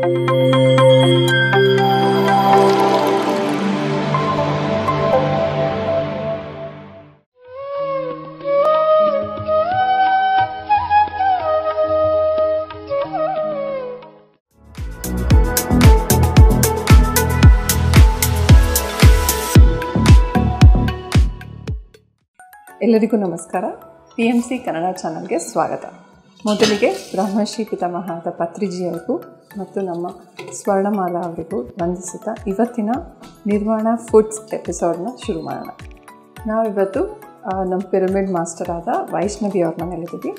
ಎಲ್ಲರಿಗೂ ನಮಸ್ಕಾರ. PMC ಕನ್ನಡ ಚಾನಲ್ಗೆ ಸ್ವಾಗತ. ಮೊದಲಿಗೆ ಬ್ರಹ್ಮಶ್ರೀ ಪಿತಾಮಹಾದ ಪತ್ರಿಜಿಯವರಿಗೂ ಮತ್ತು ನಮ್ಮ ಸ್ವರ್ಣಮಾಲಾ ಅವರಿಗೂ ವಂದಿಸುತ್ತಾ ಇವತ್ತಿನ ನಿರ್ವಾಣ ಫುಡ್ಸ್ ಎಪಿಸೋಡ್ನ ಶುರು ಮಾಡೋಣ. ನಾವಿವತ್ತು ನಮ್ಮ ಪಿರಮಿಡ್ ಮಾಸ್ಟರ್ ಆದ ವೈಷ್ಣವಿ ಅವ್ರ ಮನೇಲಿದ್ದೀವಿ.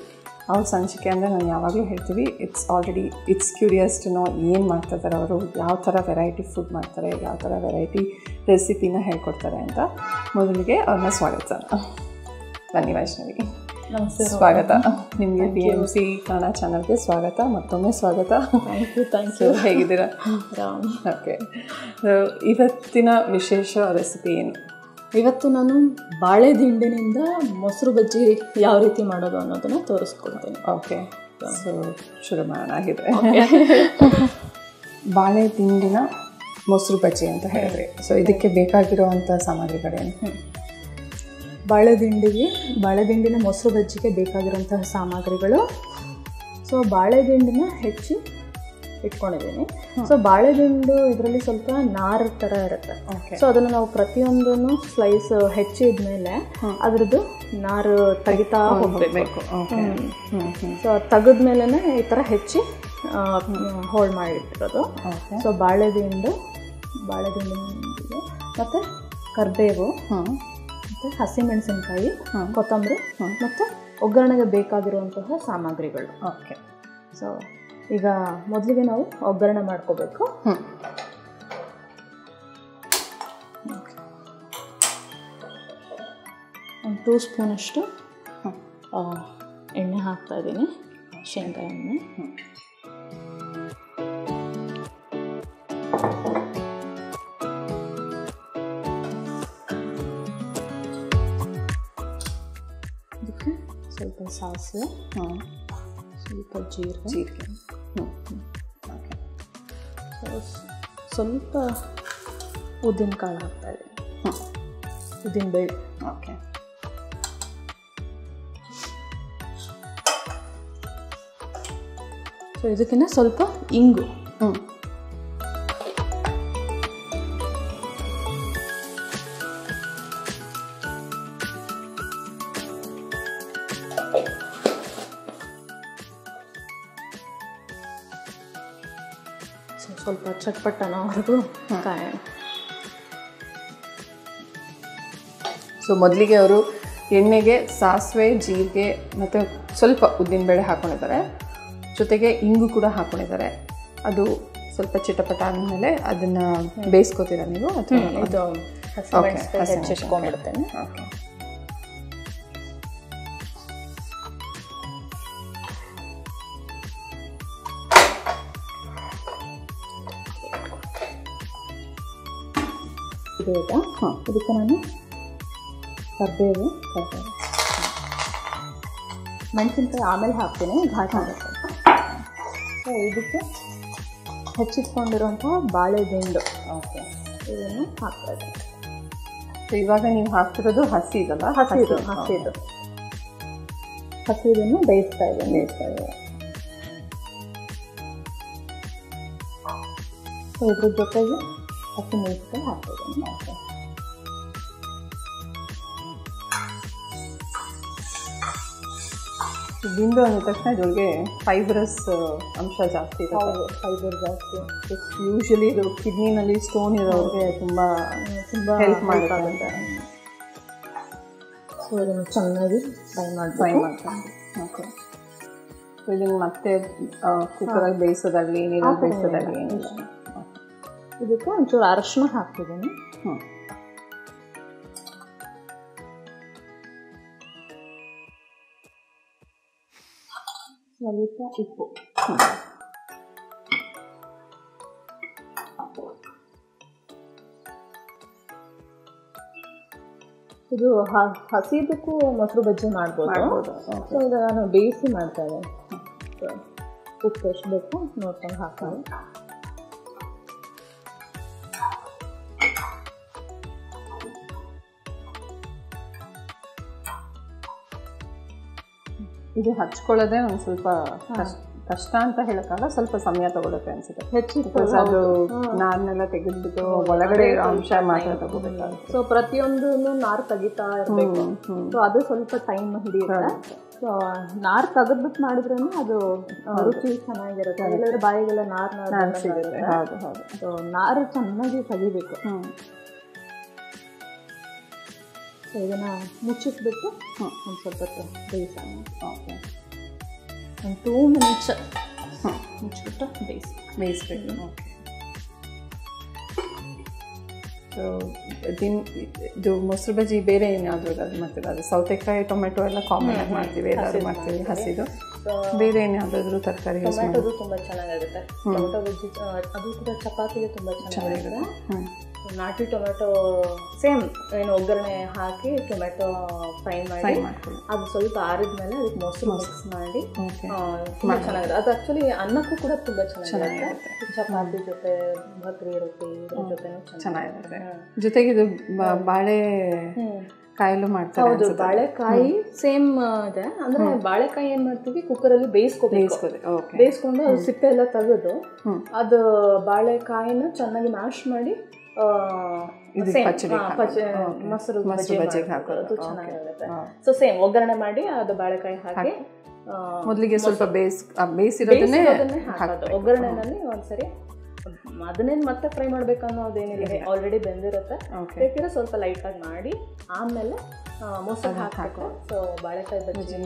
ಅವ್ರ ಸಂಚಿಕೆ ಅಂದರೆ ನಾನು ಯಾವಾಗಲೂ ಹೇಳ್ತೀವಿ, ಇಟ್ಸ್ ಕ್ಯೂರಿಯಸ್ ಟು ನೋ ಏನು ಮಾಡ್ತಾಯಿದ್ದಾರೆ ಅವರು, ಯಾವ ಥರ ವೆರೈಟಿ ಫುಡ್ ಮಾಡ್ತಾರೆ, ಯಾವ ಥರ ವೆರೈಟಿ ರೆಸಿಪಿನ ಹೇಳ್ಕೊಡ್ತಾರೆ ಅಂತ. ಮೊದಲಿಗೆ ಅವ್ರನ್ನ ಸ್ವಾಗತಿಸೋಣ. ಬನ್ನಿ ವೈಷ್ಣವಿ. ನಮಸ್ತೆ. ಸ್ವಾಗತ ನಿಮಗೆ PMC ಕನ್ನಡ ಚಾನಲ್ಗೆ ಸ್ವಾಗತ, ಮತ್ತೊಮ್ಮೆ ಸ್ವಾಗತ. Thank you. ಹೇಗಿದ್ದೀರಾ? ರಾಮ್. ಓಕೆ, ಇವತ್ತಿನ ವಿಶೇಷ ರೆಸಿಪಿ ಏನು? ಇವತ್ತು ನಾನು ಬಾಳೆ ದಿಂಡಿನಿಂದ ಮೊಸರು ಬಜ್ಜಿ ಯಾವ ರೀತಿ ಮಾಡೋದು ಅನ್ನೋದನ್ನು ತೋರಿಸ್ಕೊಡ್ತೇನೆ. ಓಕೆ, ಸೊ ಶುರು ಮಾಡೋಣ. ಆಗಿದೆ ಬಾಳೆ ದಿಂಡಿನ ಮೊಸರು ಬಜ್ಜಿ ಅಂತ ಹೇಳಿದ್ರಿ. ಸೊ ಇದಕ್ಕೆ ಬೇಕಾಗಿರುವಂಥ ಸಾಮಗ್ರಿಗಳೇನು? ಬಾಳೆದಿಂಡಿನ ಮೊಸರು ಬಜ್ಜಿಗೆ ಬೇಕಾಗಿರುವಂತಹ ಸಾಮಗ್ರಿಗಳು. ಸೊ ಬಾಳೆದಿಂಡಿನ ಹೆಚ್ಚಿ ಇಟ್ಕೊಂಡಿದ್ದೀನಿ. ಸೊ ಬಾಳೆದಿಂಡು ಇದರಲ್ಲಿ ಸ್ವಲ್ಪ ನಾರು ಥರ ಇರುತ್ತೆ. ಸೊ ಅದನ್ನು ನಾವು ಪ್ರತಿಯೊಂದನ್ನು ಸ್ಲೈಸ್ ಹೆಚ್ಚಿದ್ಮೇಲೆ ಅದರದ್ದು ನಾರು ತೆಗಿತಾ ಹೋಗಬೇಕು. ಸೊ ತೆಗೆದ್ಮೇಲೆ ಈ ಥರ ಹೆಚ್ಚಿ ಹೋಲ್ಡ್ ಮಾಡಿಟ್ಟಿರೋದು. ಸೊ ಬಾಳೆದಿಂಡು ಮತ್ತು ಕರಿಬೇವು, ಮತ್ತು ಹಸಿಮೆಣಸಿನ್ಕಾಯಿ, ಕೊತ್ತಂಬರಿ ಮತ್ತು ಒಗ್ಗರಣೆಗೆ ಬೇಕಾಗಿರುವಂತಹ ಸಾಮಗ್ರಿಗಳು. ಓಕೆ, ಸೊ ಈಗ ಮೊದಲಿಗೆ ನಾವು ಒಗ್ಗರಣೆ ಮಾಡ್ಕೋಬೇಕು. ಒಂದು 2 ಸ್ಪೂನಷ್ಟು ಎಣ್ಣೆ ಹಾಕ್ತಾ ಇದ್ದೀನಿ, ಶೇಂಗಾ ಎಣ್ಣೆ. ಅದಕ್ಕೆ ಸ್ವಲ್ಪ ಸಾಸಿವೆ, ಸ್ವಲ್ಪ ಜೀರಿಗೆ, ಸ್ವಲ್ಪ ಉದ್ದಿನಕಾಳು ಹಾಕ್ತಾ ಇದ್ದೀನಿ, ಉದ್ದಿನಬೇಳೆ. ಓಕೆ, ಸೊ ಇದಕ್ಕಿಂತ ಸ್ವಲ್ಪ ಇಂಗು. ಸ್ವಲ್ಪ ಚಟ್ಪಟ್ಟನವರೆಗೂ ಕಾಯೋಣ. ಸೊ ಮೊದಲಿಗೆ ಅವರು ಎಣ್ಣೆಗೆ ಸಾಸಿವೆ, ಜೀರಿಗೆ ಮತ್ತು ಸ್ವಲ್ಪ ಉದ್ದಿನಬೇಳೆ ಹಾಕ್ಕೊಂಡಿದ್ದಾರೆ, ಜೊತೆಗೆ ಇಂಗು ಕೂಡ ಹಾಕ್ಕೊಂಡಿದ್ದಾರೆ. ಅದು ಸ್ವಲ್ಪ ಚಿಟಪಟ ಆದಮೇಲೆ ಅದನ್ನು ಬೇಯಿಸ್ಕೊತೀರಾ ನೀವು ಅಥವಾ ಇದು ಹೆಚ್ಚಿಟ್ಕೊಂಡ್ಬಿಡ್ತೇನೆ. ಓಕೆ, ಇದಕ್ಕೆ ನಾನು ಕರಿಬೇವು, ಮೆಣಸಿನ್ಕಾಯಿ ಆಮೇಲೆ ಹಾಕ್ತೀನಿ, ಘಾಟ್ ಆಗುತ್ತೆ. ಸೊ ಇದಕ್ಕೆ ಹೆಚ್ಚಿಟ್ಕೊಂಡಿರುವಂತಹ ಬಾಳೆದಿಂಡು. ಓಕೆ, ಇದನ್ನು ಹಾಕ್ತಾ ಇದ್ದೀನಿ. ಸೊ ಇವಾಗ ನೀವು ಹಾಕ್ತಿರೋದು ಹಸಿ ಇದಲ್ಲ? ಹಸಿದನ್ನು ಬೇಯಿಸ್ತಾ ಇದ್ದೀನಿ. ಸೊ ಇದ್ರ ಜೊತೆಗೆ ಹಸಿಮೆಣಸಿನಕಾಯಿ ಹಾಕ್ತಿದ್ದೀನಿ. ದಿಂಡು ಅಂದ ತಕ್ಷಣ ಇದೊಳಗೆ ಫೈಬರಸ್ ಅಂಶ ಜಾಸ್ತಿ ಇರುತ್ತೆ. ಫೈಬರ್ ಜಾಸ್ತಿ. ಯೂಶಲಿ ಇದು ಕಿಡ್ನಿನಲ್ಲಿ ಸ್ಟೋನ್ ಇರೋರಿಗೆ ತುಂಬ ಹೆಲ್ಪ್ ಮಾಡುತ್ತೆ. ಸೊ ಇದನ್ನು ಚೆನ್ನಾಗಿ ಫ್ರೈ ಮಾಡ್ತಾರೆ. ಓಕೆ, ಸೊ ಇದನ್ನು ಮತ್ತೆ ಕುಕ್ಕರಲ್ಲಿ ಬೇಯಿಸೋದಾಗಲಿ ನೀರಲ್ಲಿ ಬೇಯಿಸೋದಾಗಲಿ ಏನಿಲ್ಲ. ಇದಕ್ಕೆ ಒಂಚೂರು ಅರಶಿನ ಹಾಕ್ತಿದ್ದೀನಿ. ಸ್ವಲ್ಪ ಉಪ್ಪು. ಇದು ಹಸಿದಕ್ಕೂ ಮೊಸರು ಬಜ್ಜಿ ಮಾಡ್ಬೋದು. ಸೊ ಇದು ನಾನು ಬೇಯಿಸಿ ಮಾಡ್ತಾ ಇದ್ದೇನೆ. ಉಪ್ಪು ಎಷ್ಟು ಬೇಕು ನೋಡ್ಕೊಂಡು ಹಾಕೋದು. ಇದು ಹಚ್ಕೊಳ್ಳೋದೇ ಒಂದು ಸ್ವಲ್ಪ ಕಷ್ಟ ಅಂತ ಹೇಳೋಕ್ಕಾಗಲ್ಲ, ಸ್ವಲ್ಪ ಸಮಯ ತಗೊಳುತ್ತೆ ಅನ್ಸುತ್ತೆ. ಹೆಚ್ಚಿರ್ತದೆ ಅದು ನಾರನ್ನೆಲ್ಲ ತೆಗೆದ್ಬಿಟ್ಟು ಒಳಗಡೆ ಇರೋ ಅಂಶ ಮಾತ್ರ ತಗೋಬೇಕಾಗುತ್ತೆ. ಸೊ ಪ್ರತಿಯೊಂದು ನಾರು ತೆಗಿತಾ ಇರಬೇಕು. ಸೊ ಅದು ಸ್ವಲ್ಪ ಟೈಮ್ ಹಿಡಿಯುತ್ತೆ. ಸೊ ನಾರು ತೆಗೆದ್ಬಿಟ್ಟು ಮಾಡಿದ್ರೂ ಅದು ರುಚಿ ಚೆನ್ನಾಗಿರುತ್ತೆ. ಇಲ್ಲಾಂದ್ರೆ ಬಾಯಿಗೆಲ್ಲ ನಾರು ಸಿಗುತ್ತೆ. ಹೌದು ಹೌದು. ಸೊ ನಾರು ಚೆನ್ನಾಗಿ ತೆಗಿಬೇಕು. ಸೊ ಇದನ್ನು ಮುಚ್ಚಿಸ್ಬಿಟ್ಟು ಒಂದು ಸ್ವಲ್ಪ ಬೇಯಿಸೋಣ. ಓಕೆ, ಒಂದು 2 ಮಿನಿಟ್ಸ್ ಮುಚ್ಚಿಬಿಟ್ಟು ಬೇಯಿಸ್ಬೇಕು. ಓಕೆ. ಸೊ ಇದು ಮೊಸರು ಬಜ್ಜಿ ಬೇರೆ ಏನಾದರೂ ಅದು ಮಾಡ್ತೀವಿ? ಅದು ಸೌತೆಕಾಯಿ ಟೊಮೆಟೊ ಎಲ್ಲ ಕಾಮನ್ ಆಗಿ ಮಾಡ್ತೀವಿ, ಎಲ್ಲರೂ ಮಾಡ್ತೀವಿ ಹಸಿದು. ಬೇರೆ ಏನಾದರೂ ತರಕಾರಿ ಯೂಸ್ ಮಾಡಿ? ಟೊಮೆಟೊದು ತುಂಬ ಚೆನ್ನಾಗಿರುತ್ತೆ. ಟೊಮೆಟೊ ಬಜ್ಜಿ ಅದು ಕೂಡ ಚಪಾತಿಗೆ ತುಂಬ ಚೆನ್ನಾಗಿರುತ್ತೆ. ನಾಟಿ ಟೊಮೆಟೊ ಸೇಮ್ ಏನು ಒಗ್ಗರಣೆ ಹಾಕಿ ಟೊಮೆಟೊ ಫ್ರೈ ಮಾಡಿ ಅದು ಸ್ವಲ್ಪ ಆರಿದ್ಮೇಲೆ ಅದಕ್ಕೆ ಮೊಸರು ಮಿಕ್ಸ್ ಮಾಡಿ ತುಂಬ ಚೆನ್ನಾಗಿದೆ. ಅದು ಆ್ಯಕ್ಚುಲಿ ಅನ್ನಕ್ಕೂ ಕೂಡ ತುಂಬ ಚೆನ್ನಾಗಿರುತ್ತೆ. ಚಪಾತಿ ಜೊತೆ ಭಕ್ರಿ ರೊಟ್ಟಿ ಇದ್ರ ಜೊತೆ ಚೆನ್ನಾಗಿರುತ್ತೆ. ಜೊತೆಗೆ ಇದು ಬಾಳೆ ಕಾಯಲು ಮಾಡ್ತಾರೆ. ಹೌದು, ಬಾಳೆಕಾಯಿ ಸೇಮ್ ಇದೆ. ಅಂದ್ರೆ ಬಾಳೆಕಾಯಿ ಏನ್ ಮಾಡ್ತೀವಿ, ಕುಕ್ಕರಲ್ಲಿ ಬೇಯಿಸ್ಕೊಂಡು ಅದು ಸಿಪ್ಪೆ ಎಲ್ಲ ತೆಗೆದು ಅದು ಬಾಳೆಕಾಯಿನ ಚೆನ್ನಾಗಿ ಮ್ಯಾಶ್ ಮಾಡಿ ಮೊಸರು ಬಜ್ಜಿಗೆ ಹಾಕೋದು ಚೆನ್ನಾಗಿರುತ್ತೆ. ಸೊ ಸೇಮ್ ಒಗ್ಗರಣೆ ಮಾಡಿ ಅದು ಬಾಳೆಕಾಯಿ ಹಾಕಿ ಮೊದಲಿಗೆ ಸ್ವಲ್ಪ ಬೇಯಿಸಿರೋದನ್ನೇ ಹಾಕೋದು. ಒಗ್ಗರಣೆನಲ್ಲಿ ಒಂದ್ಸರಿ ಅದನ್ನೇನು ಮತ್ತೆ ಫ್ರೈ ಮಾಡ್ಬೇಕನ್ನೋದೇನಿಲ್ಲ, ಆಲ್ರೆಡಿ ಬೆಂದಿರುತ್ತೆ. ಬೇಕಿದ್ರೆ ಸ್ವಲ್ಪ ಲೈಟಾಗಿ ಮಾಡಿ ಆಮೇಲೆ ಮೊಸರು ಹಾಕಬೇಕು. ಸೊ ಬಾಳೆಕಾಯಿ ಬಜ್ಜಿ.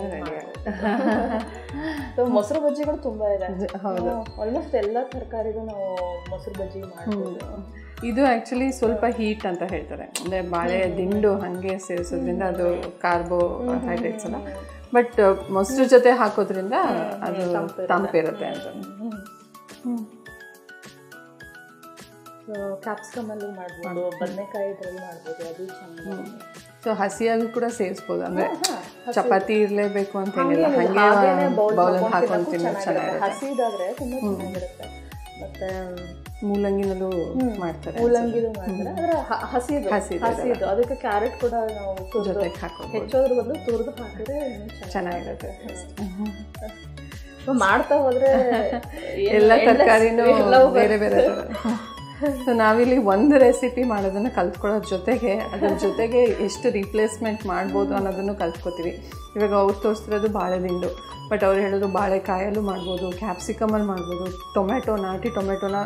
ಸೊ ಮೊಸರು ಬಜ್ಜಿಗಳು ತುಂಬ ಇದೆ. ಆಲ್ಮೋಸ್ಟ್ ಎಲ್ಲ ತರಕಾರಿಗೂ ನಾವು ಮೊಸರು ಬಜ್ಜಿ ಮಾಡ್ಬೋದು. ಇದು ಆ್ಯಕ್ಚುಲಿ ಸ್ವಲ್ಪ ಹೀಟ್ ಅಂತ ಹೇಳ್ತಾರೆ, ಅಂದರೆ ಬಾಳೆ ದಿಂಡು ಹಾಗೆ ಸೇರಿಸೋದ್ರಿಂದ ಅದು ಕಾರ್ಬೋಹೈಡ್ರೇಟ್ಸ್ ಅಲ್ಲ, ಬಟ್ ಮೊಸರು ಜೊತೆ ಹಾಕೋದ್ರಿಂದ ಅದು ತಂಪಿರುತ್ತೆ ಅಂತ. ಕ್ಯಾಪ್ಸಿಕಮಲ್ಲಿ ಮಾಡ್ಬೋದು, ಬದನೆಕಾಯಿ ಇದ್ರಲ್ಲಿ ಮಾಡ್ಬೋದು, ಅದು ಚೆನ್ನಾಗಿ. ಸೊ ಹಸಿಯಾಗಿ ಕೂಡ ಸೇರಿಸ್ಬೋದು, ಅಂದರೆ ಚಪಾತಿ ಇರಲೇಬೇಕು ಅಂತ ಏನಿಲ್ಲ, ಹಾಗೆ ಬೌಲಲ್ಲಿ ಹಾಕೊಂಡು ತಿನ್ನೋದು ಚೆನ್ನಾಗಿರುತ್ತೆ. ಹಸಿದಾದ್ರೆ ತುಂಬ ಚೆನ್ನಾಗಿರುತ್ತೆ. ಮತ್ತೆ ಮೂಲಂಗಿನಲ್ಲೂ ಮಾಡ್ತಾರೆ, ಮೂಲಂಗಿದು ಮಾಡ್ತಾರೆ. ಆದರೆ ಹಸಿದು ಅದಕ್ಕೆ ಕ್ಯಾರೆಟ್ ಕೂಡ ನಾವು ಜೊತೆಗೆ ಹಾಕೋದು, ಹೆಚ್ಚೋದ್ರ ಬದಲು ತುರಿದು ಹಾಕಿದ್ರೆ ಚೆನ್ನಾಗಿರುತ್ತೆ. ಮಾಡ್ತಾ ಹೋದ್ರೆ ಎಲ್ಲ ತರಕಾರಿನೂ ಬೇರೆ ಬೇರೆ ಥರ. ಸೊ ನಾವಿಲ್ಲಿ ಒಂದು ರೆಸಿಪಿ ಮಾಡೋದನ್ನು ಕಲ್ತ್ಕೊಳ್ಳೋದ್ರ ಜೊತೆಗೆ ಅದ್ರ ಜೊತೆಗೆ ಎಷ್ಟು ರಿಪ್ಲೇಸ್ಮೆಂಟ್ ಮಾಡ್ಬೋದು ಅನ್ನೋದನ್ನು ಕಲ್ತ್ಕೊತೀವಿ. ಇವಾಗ ಅವ್ರು ತೋರಿಸ್ತಿರೋದು ಬಾಳೆದಿಂಡು, ಬಟ್ ಅವ್ರು ಹೇಳೋದು ಬಾಳೆಕಾಯಲ್ಲೂ ಮಾಡ್ಬೋದು, ಕ್ಯಾಪ್ಸಿಕಮಲ್ಲಿ ಮಾಡ್ಬೋದು, ನಾಟಿ ಟೊಮೆಟೊನ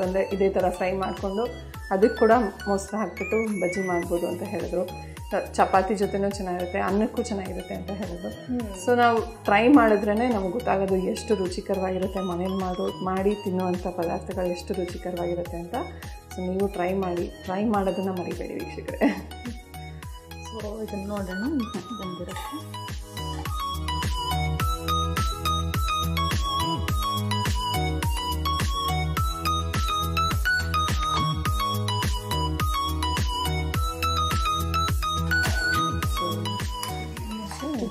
ಅಂದರೆ ಇದೇ ಥರ ಫ್ರೈ ಮಾಡಿಕೊಂಡು ಅದಕ್ಕೆ ಕೂಡ ಮೊಸರು ಹಾಕ್ಬಿಟ್ಟು ಬಜ್ಜಿ ಮಾಡ್ಬೋದು ಅಂತ ಹೇಳಿದ್ರು. ಚಪಾತಿ ಜೊತೆನೂ ಚೆನ್ನಾಗಿರುತ್ತೆ, ಅನ್ನಕ್ಕೂ ಚೆನ್ನಾಗಿರುತ್ತೆ ಅಂತ ಹೇಳಿದ್ರು. ಸೊ ನಾವು ಟ್ರೈ ಮಾಡಿದ್ರೇ ನಮ್ಗೆ ಗೊತ್ತಾಗೋದು ಎಷ್ಟು ರುಚಿಕರವಾಗಿರುತ್ತೆ, ಮನೇಲಿ ಮಾಡಿ ತಿನ್ನುವಂಥ ಪದಾರ್ಥಗಳು ಎಷ್ಟು ರುಚಿಕರವಾಗಿರುತ್ತೆ ಅಂತ. ಸೊ ನೀವು ಟ್ರೈ ಮಾಡೋದನ್ನು ಮರಿಬೇಡಿ ವೀಕ್ಷಕರೇ. ಸೊ ಇದನ್ನು ನೋಡೋಣ ಬಂದಿರುತ್ತೆ.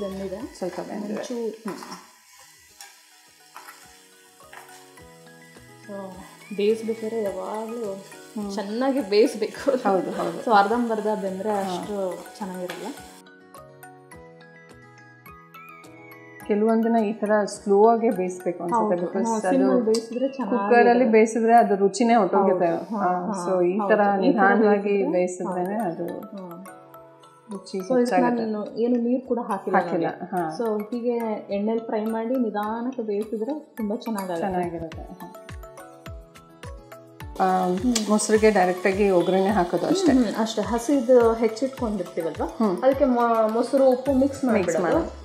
ಬೆಂದಿದೆ, ಸ್ವಲ್ಪ ಬೇಯಿಸ್ಬೇಕಾದ್ರೆ ಯಾವಾಗಲೂ ಚೆನ್ನಾಗಿ ಬೇಯಿಸ್ಬೇಕು. ಹೌದು ಹೌದು. ಸೊ ಅರ್ಧಂಬರ್ಧ ಬೆಂದರೆ ಅಷ್ಟು ಚೆನ್ನಾಗಿರಲ್ಲ. ಕೆಲವೊಂದನ್ನ ಈ ಥರ ಸ್ಲೋ ಆಗಿ ಬೇಯಿಸ್ಬೇಕು ಅನ್ಸುತ್ತೆ, ಬಿಕಾಸ್ ಅದು ಬೇಯಿಸಿದ್ರೆ ಕುಕ್ಕರಲ್ಲಿ ಬೇಯಿಸಿದ್ರೆ ಅದು ರುಚಿನೇ ಹೊಟ್ಟೋಗುತ್ತೆ. ಸೊ ಈ ಥರ ನಿಧಾನವಾಗಿ ಬೇಯಿಸಿದ್ರೆ ಅದು ರುಚಿ ನಾನು ಏನು ನೀರು ಕೂಡ ಹಾಕಿಲ್ಲ. ಸೊ ಹೀಗೆ ಎಣ್ಣೆಲಿ ಫ್ರೈ ಮಾಡಿ ನಿಧಾನಕ್ಕೆ ಬೇಯಿಸಿದ್ರೆ ತುಂಬ ಚೆನ್ನಾಗಿರುತ್ತೆ. ಮೊಸರಿಗೆ ಡೈರೆಕ್ಟಾಗಿ ಒಗ್ಗರಣೆ ಹಾಕೋದು ಅಷ್ಟೇ. ಹಸಿದು ಹೆಚ್ಚಿಟ್ಕೊಂಡಿರ್ತೀವಲ್ವ, ಅದಕ್ಕೆ ಮೊಸರು ಉಪ್ಪು ಮಿಕ್ಸ್ ಮಾಡಿ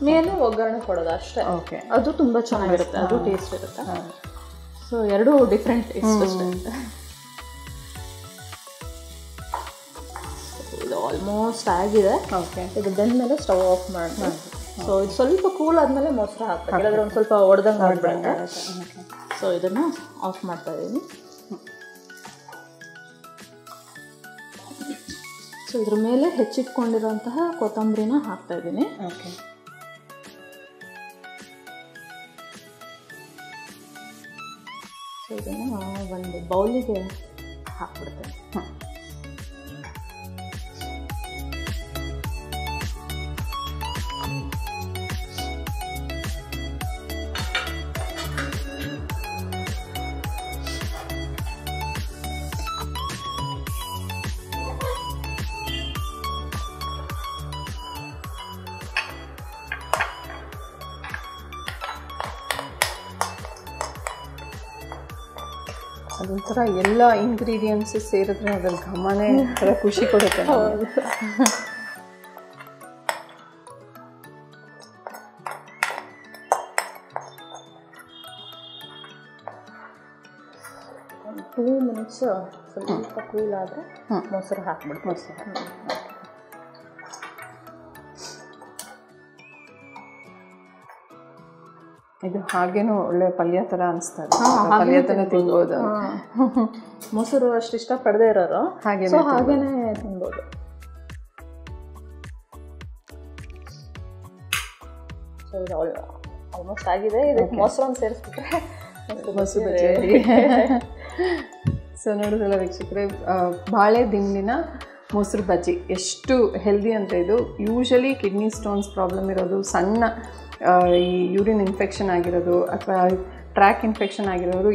ಮೇಲೆ ಒಗ್ಗರಣೆ ಕೊಡೋದು ಅಷ್ಟೇ. ಅದು ತುಂಬ ಚೆನ್ನಾಗಿರುತ್ತೆ, ಅದು ಟೇಸ್ಟ್ ಇರುತ್ತೆ. ಸೊ ಎರಡೂ ಡಿಫ್ರೆಂಟ್ ಟೇಸ್ಟ್ ಅಷ್ಟೇ. ಇದು ಆಲ್ಮೋಸ್ಟ್ ಆಗಿದೆ. ಇದು ಬೆಂದ್ಮೇಲೆ ಸ್ಟವ್ ಆಫ್ ಮಾಡಿ. ಸೊ ಇದು ಸ್ವಲ್ಪ ಕೂಲ್ ಆದಮೇಲೆ ಮೊಸರು ಹಾಕ್ಬೇಕು, ಇಲ್ಲಾಂದ್ರೆ ಒಂದು ಸ್ವಲ್ಪ ಒಡೆದಂಗೆ ಆಗ್ಬಿಡುತ್ತೆ. ಸೊ ಇದನ್ನು ಆಫ್ ಮಾಡ್ತಾ ಇದ್ದೀನಿ. ಸೊ ಇದ್ರ ಮೇಲೆ ಹೆಚ್ಚಿಟ್ಕೊಂಡಿರೋಂತಹ ಕೊತ್ತಂಬರಿನ ಹಾಕ್ತಾ ಇದ್ದೀನಿ. ಸೊ ಇದನ್ನು ಒಂದು ಬೌಲಿಗೆ ಹಾಕ್ಬಿಡ್ತೇನೆ. ಅದೊಂಥರ ಎಲ್ಲ ಇಂಗ್ರೀಡಿಯೆಂಟ್ಸ್ ಸೇರಿದ್ರೆ ಅದ್ರಲ್ಲಿ ಘಮನೇ ಒಂಥರ ಖುಷಿ ಕೊಡುತ್ತೆ. ಒಂದು 2 ಮಿನಿಟ್ಸ್ ಸ್ವಲ್ಪ ಕೂಲ್ ಆದರೆ ಮೊಸರು ಹಾಕ್ಬಿಟ್ಟು ಮೊಸರು ಇದು ಹಾಗೇನು ಒಳ್ಳೆ ಪಲ್ಯ ಥರ ಅನಿಸ್ತಾ ಇದೆ. ಪಲ್ಯ ಥರ ತಿನ್ಬೋದು. ಮೊಸರು ಅಷ್ಟು ಇಷ್ಟಪಡದೇ ಇರೋರು ಹಾಗೇನೆ ತಿನ್ಬೋದು. ಸೊ ಇದು ಆಲ್ಮೋಸ್ಟ್ ಆಗಿದೆ. ಇದಕ್ಕೆ ಮೊಸರನ್ನು ಸೇರಿಸ್ಬಿಟ್ರೆ ಮೊಸರು ಬಜ್ಜಿ. ಸೊ ನೋಡಿದ್ರಲ್ಲ ವೀಕ್ಷಕರೇ, ಬಾಳೆ ದಿಂಡಿನ ಮೊಸರು ಬಜ್ಜಿ ಎಷ್ಟು ಹೆಲ್ದಿ ಅಂತ. ಇದು ಯೂಶಲಿ ಕಿಡ್ನಿ ಸ್ಟೋನ್ಸ್ ಪ್ರಾಬ್ಲಮ್ ಇರೋದು, ಸಣ್ಣ ಈ ಯೂರಿನ್ ಇನ್ಫೆಕ್ಷನ್ ಆಗಿರೋದು ಅಥವಾ ಟ್ರ್ಯಾಕ್ ಇನ್ಫೆಕ್ಷನ್ ಆಗಿರೋರು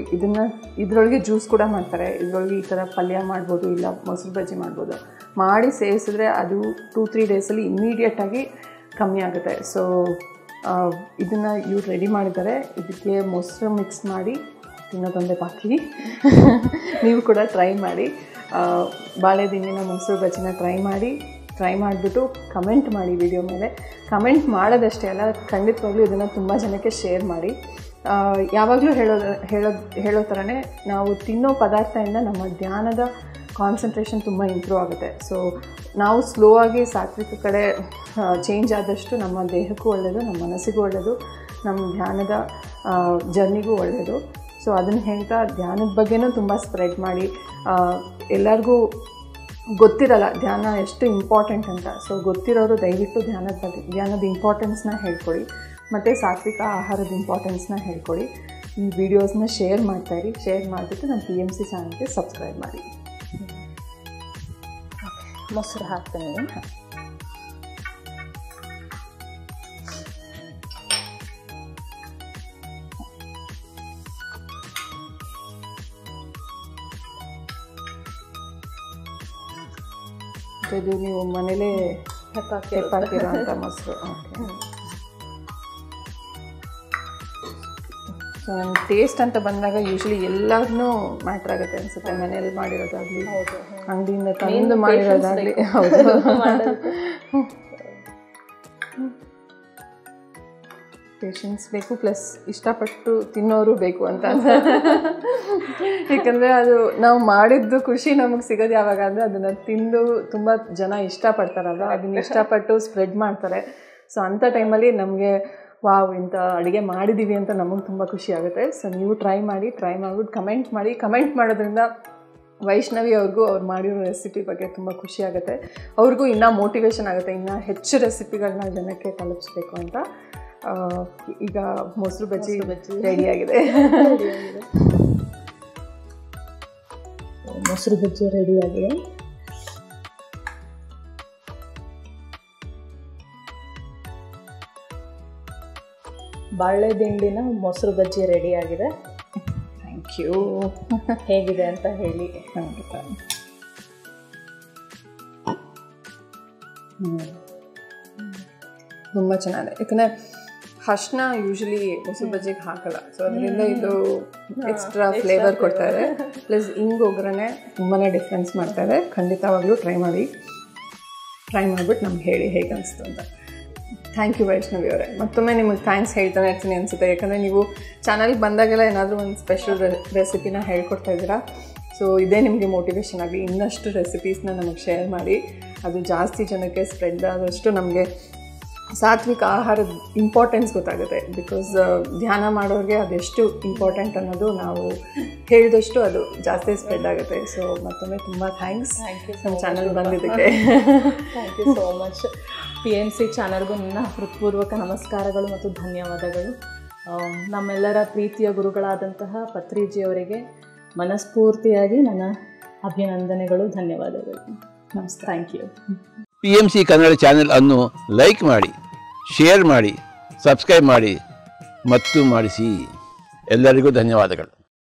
ಇದರೊಳಗೆ ಜ್ಯೂಸ್ ಕೂಡ ಮಾಡ್ತಾರೆ. ಇದರೊಳಗೆ ಈ ಥರ ಪಲ್ಯ ಮಾಡ್ಬೋದು, ಇಲ್ಲ ಮೊಸರು ಬಜ್ಜಿ ಮಾಡ್ಬೋದು. ಮಾಡಿ ಸೇವಿಸಿದ್ರೆ ಅದು 2-3 ಡೇಸಲ್ಲಿ ಇಮ್ಮಿಡಿಯೇಟಾಗಿ ಕಮ್ಮಿ ಆಗುತ್ತೆ. ಸೊ ಇದನ್ನು ಇವ್ರು ರೆಡಿ ಮಾಡಿದ್ದಾರೆ. ಇದಕ್ಕೆ ಮೊಸರು ಮಿಕ್ಸ್ ಮಾಡಿ ತಿನ್ನೋದೊಂದೇ ಬಾಕಿ. ನೀವು ಕೂಡ ಟ್ರೈ ಮಾಡಿ. ಬಾಳೆ ದಿಂಡಿನ ಮೊಸರು ಬಜ್ಜಿನ ಟ್ರೈ ಮಾಡಿಬಿಟ್ಟು ಕಮೆಂಟ್ ಮಾಡಿ. ವಿಡಿಯೋ ಮೇಲೆ ಕಮೆಂಟ್ ಮಾಡೋದಷ್ಟೇ ಅಲ್ಲ, ಖಂಡಿತವಾಗ್ಲೂ ಇದನ್ನು ತುಂಬ ಜನಕ್ಕೆ ಶೇರ್ ಮಾಡಿ. ಯಾವಾಗಲೂ ಹೇಳೋ ಥರನೇ ನಾವು ತಿನ್ನೋ ಪದಾರ್ಥದಿಂದ ನಮ್ಮ ಧ್ಯಾನದ ಕಾನ್ಸಂಟ್ರೇಷನ್ ತುಂಬ ಇಂಪ್ರೂವ್ ಆಗುತ್ತೆ. ಸೊ ನಾವು ಸ್ಲೋ ಆಗಿ ಸಾತ್ವಿಕ ಕಡೆ ಚೇಂಜ್ ಆದಷ್ಟು ನಮ್ಮ ದೇಹಕ್ಕೂ ಒಳ್ಳೆಯದು, ನಮ್ಮ ಮನಸ್ಸಿಗೂ ಒಳ್ಳೆಯದು, ನಮ್ಮ ಧ್ಯಾನದ ಜರ್ನಿಗೂ ಒಳ್ಳೆಯದು. ಸೊ ಅದನ್ನು ಹೇಳ್ತಾ ಧ್ಯಾನದ ಬಗ್ಗೆನೂ ತುಂಬ ಸ್ಪ್ರೆಡ್ ಮಾಡಿ. ಎಲ್ಲರಿಗೂ ಗೊತ್ತಿರಲ್ಲ ಧ್ಯಾನ ಎಷ್ಟು ಇಂಪಾರ್ಟೆಂಟ್ ಅಂತ. ಸೊ ಗೊತ್ತಿರೋರು ದಯವಿಟ್ಟು ಧ್ಯಾನದ ಇಂಪಾರ್ಟೆನ್ಸ್ನ ಹೇಳ್ಕೊಡಿ, ಮತ್ತು ಸಾತ್ವಿಕ ಆಹಾರದ ಇಂಪಾರ್ಟೆನ್ಸ್ನ ಹೇಳ್ಕೊಡಿ. ಈ ವಿಡಿಯೋಸ್ನ ಶೇರ್ ಮಾಡ್ತಾಯಿರಿ. ಶೇರ್ ಮಾಡಿಬಿಟ್ಟು ನಮ್ಮ PMC ಚಾನಲ್ಗೆ ಸಬ್ಸ್ಕ್ರೈಬ್ ಮಾಡಿ. ಮೊಸರು ಹಾಕ್ತೀನಿ. ಇದು ನೀವು ಮನೇಲೇ ಹೆಪ್ಪಾಕಿರೋ ಅಂಥ ಮೊಸರು. ಸೊ ನನ್ನ ಟೇಸ್ಟ್ ಅಂತ ಬಂದಾಗ ಯೂಶ್ವಲಿ ಎಲ್ಲದನ್ನೂ ಮ್ಯಾಟ್ರ್ ಆಗುತ್ತೆ ಅನಿಸುತ್ತೆ. ಮನೇಲಿ ಮಾಡಿರೋದಾಗಲಿ, ಅಂಗಡಿಯಿಂದ ತಂದು ಮಾಡಿರೋದಾಗಲಿ. ಹೌದು, ಪೇಷನ್ಸ್ ಬೇಕು, ಪ್ಲಸ್ ಇಷ್ಟಪಟ್ಟು ತಿನ್ನೋರು ಬೇಕು ಅಂತ. ಯಾಕಂದರೆ ಅದು ನಾವು ಮಾಡಿದ್ದು ಖುಷಿ ನಮಗೆ ಸಿಗೋದು ಯಾವಾಗ ಅಂದರೆ ಅದನ್ನು ತಿಂದು ತುಂಬ ಜನ ಇಷ್ಟಪಡ್ತಾರಲ್ಲ, ಅದನ್ನ ಇಷ್ಟಪಟ್ಟು ಸ್ಪ್ರೆಡ್ ಮಾಡ್ತಾರೆ. ಸೊ ಅಂಥ ಟೈಮಲ್ಲಿ ನಮಗೆ ವಾವ್ ಇಂಥ ಅಡುಗೆ ಮಾಡಿದ್ದೀವಿ ಅಂತ ನಮಗೆ ತುಂಬ ಖುಷಿ ಆಗುತ್ತೆ. ಸೊ ನೀವು ಟ್ರೈ ಮಾಡಿಬಿಟ್ಟು ಕಮೆಂಟ್ ಮಾಡೋದ್ರಿಂದ ವೈಷ್ಣವಿ ಅವ್ರಿಗೂ ಅವ್ರು ಮಾಡಿರೋ ರೆಸಿಪಿ ಬಗ್ಗೆ ತುಂಬ ಖುಷಿ ಆಗುತ್ತೆ. ಅವ್ರಿಗೂ ಇನ್ನೂ ಮೋಟಿವೇಶನ್ ಆಗುತ್ತೆ, ಇನ್ನೂ ಹೆಚ್ಚು ರೆಸಿಪಿಗಳನ್ನ ಜನಕ್ಕೆ ತಲುಪಿಸ್ಬೇಕು ಅಂತ. ಈಗ ಮೊಸರು ಬಜ್ಜಿ ರೆಡಿಯಾಗಿದೆ. ಮೊಸರು ಬಜ್ಜಿ ರೆಡಿಯಾಗಿದೆ. ಬಾಳೆ ದಿಂಡಿನ ಮೊಸರು ಬಜ್ಜಿ ರೆಡಿಯಾಗಿದೆ. Thank you. ಹೇಗಿದೆ ಅಂತ ಹೇಳಿ. ಖಂಡಿತ. ತುಂಬ ಚೆನ್ನಾಗಿದೆ. ಯಾಕಂದರೆ ಅರ್ಶಿನ ಯೂಶಲಿ ಮೊಸರು ಬಜ್ಜಿಗೆ ಹಾಕಲ್ಲ. ಸೊ ಅದರಿಂದ ಇದು ಎಕ್ಸ್ಟ್ರಾ ಫ್ಲೇವರ್ ಕೊಡ್ತಾಯಿದೆ. ಪ್ಲಸ್ ಹಿಂಗೆ ಒಗ್ಗರಣೆ ತುಂಬಾ ಡಿಫ್ರೆನ್ಸ್ ಮಾಡ್ತಾಯಿದೆ. ಖಂಡಿತವಾಗ್ಲೂ ಟ್ರೈ ಮಾಡಿಬಿಟ್ಟು ನಮ್ಗೆ ಹೇಳಿ ಹೇಗೆ ಅನಿಸ್ತು ಅಂತ. ಥ್ಯಾಂಕ್ ಯು ವೈಷ್ಣವಿ ಅವರೇ. ಮತ್ತೊಮ್ಮೆ ನಿಮಗೆ ಥ್ಯಾಂಕ್ಸ್ ಹೇಳ್ತಾನೆ ಇರ್ತೀನಿ ಅನಿಸುತ್ತೆ. ಯಾಕಂದರೆ ನೀವು ಚಾನಲ್ಗೆ ಬಂದಾಗೆಲ್ಲ ಏನಾದರೂ ಒಂದು ಸ್ಪೆಷಲ್ ರೆಸಿಪಿನ ಹೇಳ್ಕೊಡ್ತಾ ಇದ್ದೀರಾ. ಸೊ ಇದೇ ನಿಮಗೆ ಮೋಟಿವೇಶನ್ ಆಗಲಿ, ಇನ್ನಷ್ಟು ರೆಸಿಪೀಸ್ನ ನಮಗೆ ಶೇರ್ ಮಾಡಿ. ಅದು ಜಾಸ್ತಿ ಜನಕ್ಕೆ ಸ್ಪ್ರೆಡ್ ಆದಷ್ಟು ನಮಗೆ ಸಾತ್ವಿಕ ಆಹಾರದ ಇಂಪಾರ್ಟೆನ್ಸ್ ಗೊತ್ತಾಗುತ್ತೆ. ಬಿಕಾಸ್ ಧ್ಯಾನ ಮಾಡೋರಿಗೆ ಅದೆಷ್ಟು ಇಂಪಾರ್ಟೆಂಟ್ ಅನ್ನೋದು ನಾವು ಹೇಳಿದಷ್ಟು ಅದು ಜಾಸ್ತಿ ಸ್ಪ್ರೆಡ್ ಆಗುತ್ತೆ. ಸೊ ಮತ್ತೊಮ್ಮೆ ತುಂಬ ಥ್ಯಾಂಕ್ಸ್ ನಮ್ಮ ಚಾನಲ್ ಬಂದಿದ್ದಕ್ಕೆ. Thank you so much. PMC ಚಾನಲ್ಗೂ ನನ್ನ ಹೃತ್ಪೂರ್ವಕ ನಮಸ್ಕಾರಗಳು ಮತ್ತು ಧನ್ಯವಾದಗಳು. ನಮ್ಮೆಲ್ಲರ ಪ್ರೀತಿಯ ಗುರುಗಳಾದಂತಹ ಪತ್ರಿಜಿಯವರಿಗೆ ಮನಸ್ಫೂರ್ತಿಯಾಗಿ ನನ್ನ ಅಭಿನಂದನೆಗಳು, ಧನ್ಯವಾದಗಳು. ನಮಸ್ತೆ. Thank you. PMC Kannada channel ಅನ್ನು ಲೈಕ್ ಮಾಡಿ, ಶೇರ್ ಮಾಡಿ, ಸಬ್ಸ್ಕ್ರೈಬ್ ಮಾಡಿ ಮತ್ತು ಮಾಡಿಸಿ. ಎಲ್ಲರಿಗೂ ಧನ್ಯವಾದಗಳು.